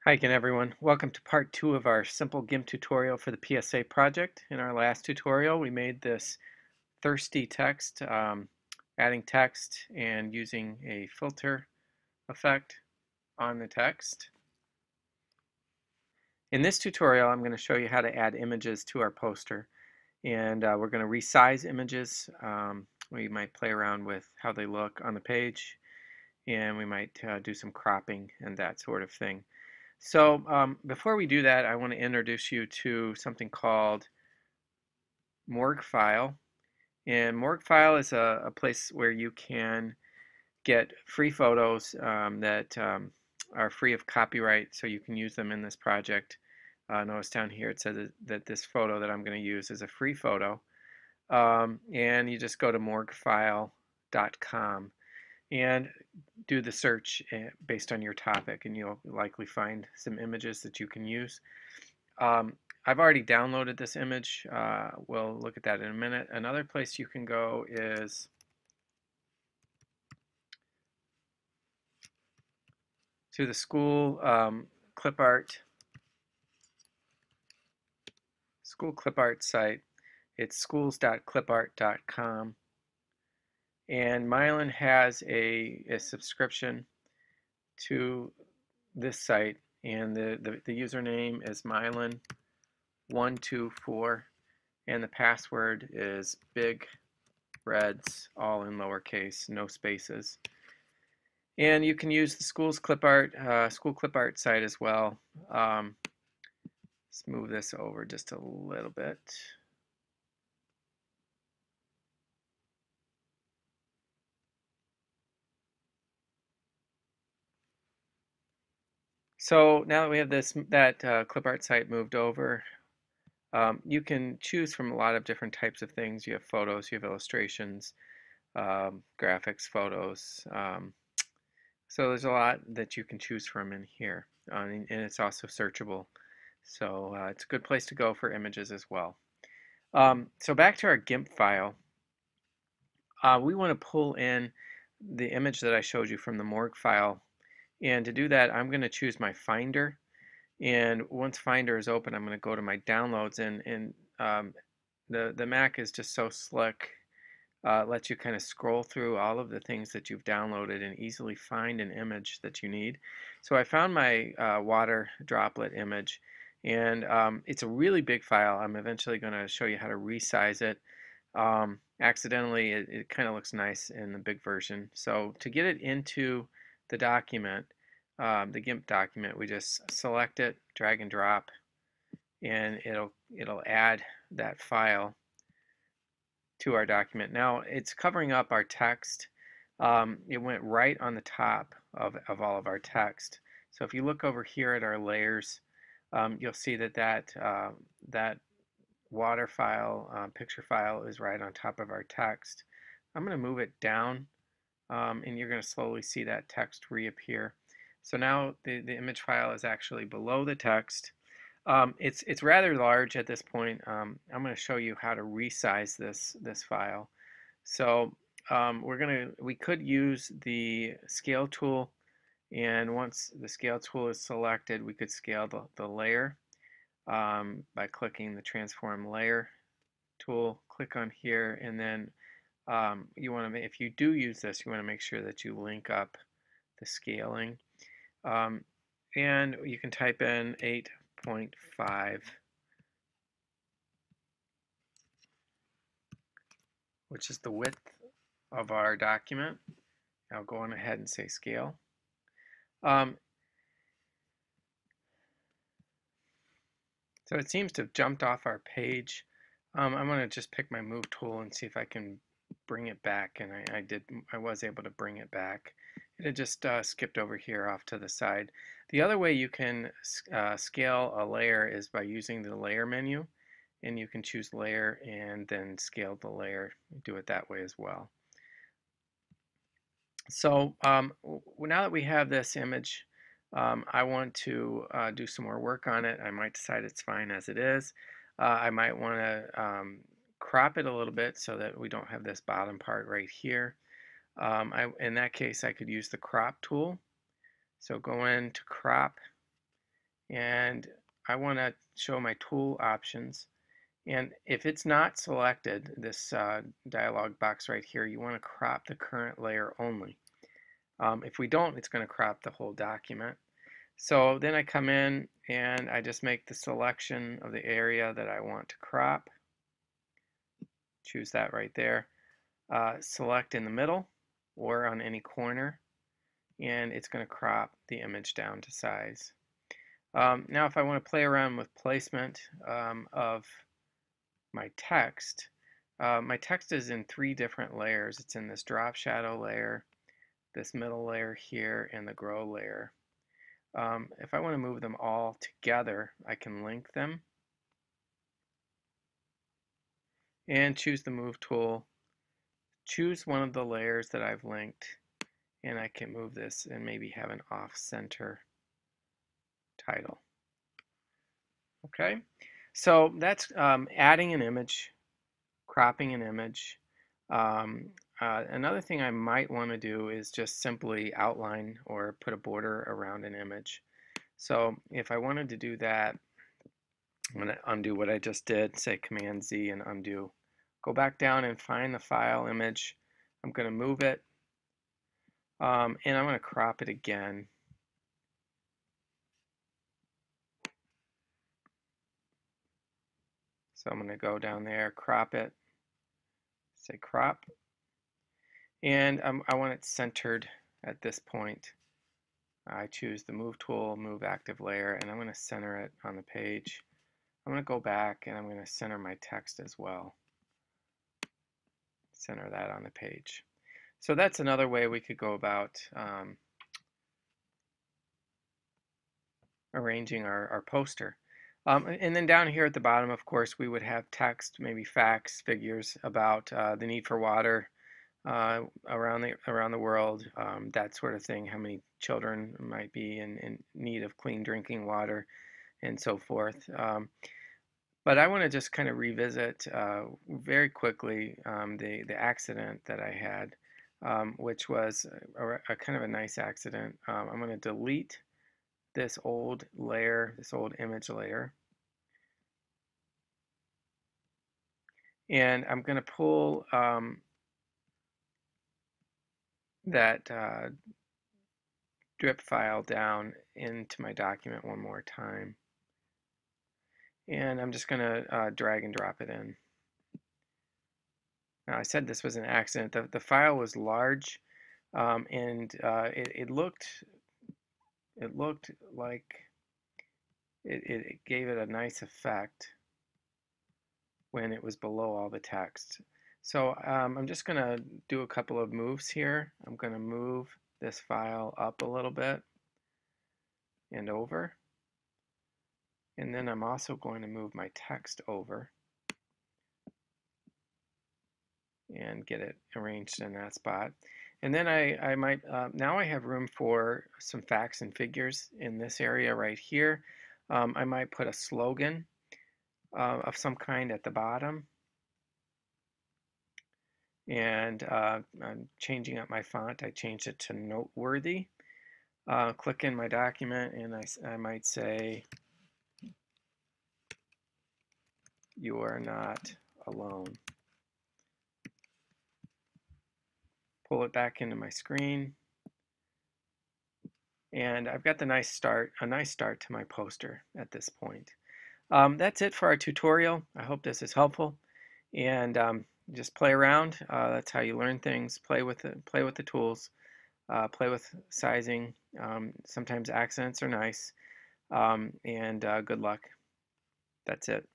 Hi again, everyone. Welcome to part 2 of our simple Gimp tutorial for the PSA project. In our last tutorial, we made this thirsty text, adding text and using a filter effect on the text. In this tutorial, I'm going to show you how to add images to our poster. And we're going to resize images. We might play around with how they look on the page, and we might do some cropping and that sort of thing. So before we do that, I want to introduce you to something called Morgfile. And Morgfile is a place where you can get free photos that are free of copyright, so you can use them in this project. Notice down here it says that this photo that I'm going to use is a free photo. And you just go to morgfile.com and do the search based on your topic, and you'll likely find some images that you can use. I've already downloaded this image. We'll look at that in a minute. Another place you can go is to the school clip art site. It's schools.clipart.com, and Mylan has a subscription to this site, and the username is Mylan124, and the password is big reds, all in lowercase, no spaces. And you can use the school clip art site as well. Let's move this over just a little bit. So now that we have that clip art site moved over, you can choose from a lot of different types of things. You have photos, you have illustrations, graphics, photos. So there's a lot that you can choose from in here, and it's also searchable. So it's a good place to go for images as well. So back to our Gimp file, we want to pull in the image that I showed you from the morgue file. And to do that, I'm going to choose my Finder. And once Finder is open, I'm going to go to my downloads. And the Mac is just so slick. Lets you kind of scroll through all of the things that you've downloaded and easily find an image that you need. So I found my water droplet image, and it's a really big file. I'm eventually going to show you how to resize it. Accidentally, it kind of looks nice in the big version. So to get it into the document, the GIMP document, we just select it, drag and drop, and it'll add that file to our document. Now it's covering up our text. It went right on the top of all of our text. So if you look over here at our layers, you'll see that water file, picture file is right on top of our text. I'm going to move it down, and you're going to slowly see that text reappear. So now the image file is actually below the text. It's rather large at this point. I'm going to show you how to resize this file. So we could use the scale tool, and once the scale tool is selected, we could scale the layer by clicking the transform layer tool. Click on here, and then if you do use this, you want to make sure that you link up the scaling. And you can type in 8.5, which is the width of our document. I'll go on ahead and say scale. So it seems to have jumped off our page. I'm going to just pick my move tool and see if I can bring it back, and I was able to bring it back. It had just skipped over here off to the side. The other way you can scale a layer is by using the layer menu, and you can choose layer and then scale the layer. Do it that way as well. So now that we have this image, I want to do some more work on it. I might decide it's fine as it is. I might want to crop it a little bit so that we don't have this bottom part right here. In that case, I could use the crop tool. So go into crop, and I want to show my tool options. And if it's not selected, this dialog box right here, you want to crop the current layer only. If we don't, it's going to crop the whole document. So then I come in and I just make the selection of the area that I want to crop. Choose that right there. Select in the middle or on any corner, and it's going to crop the image down to size. Now if I want to play around with placement of my text is in 3 different layers. It's in this drop shadow layer, this middle layer here, and the grow layer. If I want to move them all together, I can link them and choose the move tool. Choose one of the layers that I've linked, and I can move this and maybe have an off-center title. Okay, so that's adding an image, cropping an image. Another thing I might want to do is just simply outline or put a border around an image. So if I wanted to do that, I'm going to undo what I just did, say Command Z and undo. Go back down and find the file image. I'm going to move it, and I'm going to crop it again. So I'm going to go down there, crop it, say crop, and I want it centered at this point. I choose the move tool, move active layer, and I'm going to center it on the page. I'm going to go back and I'm going to center my text as well. Center that on the page. So that's another way we could go about arranging our poster. And then down here at the bottom, of course, we would have text, maybe facts, figures about the need for water around the world, that sort of thing. How many children might be in need of clean drinking water, and so forth. But I want to just kind of revisit very quickly the accident that I had, which was a kind of a nice accident. I'm going to delete this old layer, this old image layer, and I'm going to pull that drip file down into my document one more time, and I'm just going to drag and drop it in. Now I said this was an accident. The file was large, and it looked like it gave it a nice effect when it was below all the text. So I'm just going to do a couple of moves here. I'm going to move this file up a little bit and over. And then I'm also going to move my text over and get it arranged in that spot. And then I might, now I have room for some facts and figures in this area right here. I might put a slogan of some kind at the bottom. And I'm changing up my font. I changed it to noteworthy. Click in my document and I might say, "You are not alone." Pull it back into my screen, and I've got a nice start to my poster at this point. That's it for our tutorial. I hope this is helpful, and just play around. That's how you learn things. Play with the tools. Play with sizing. Sometimes accents are nice, and good luck. That's it.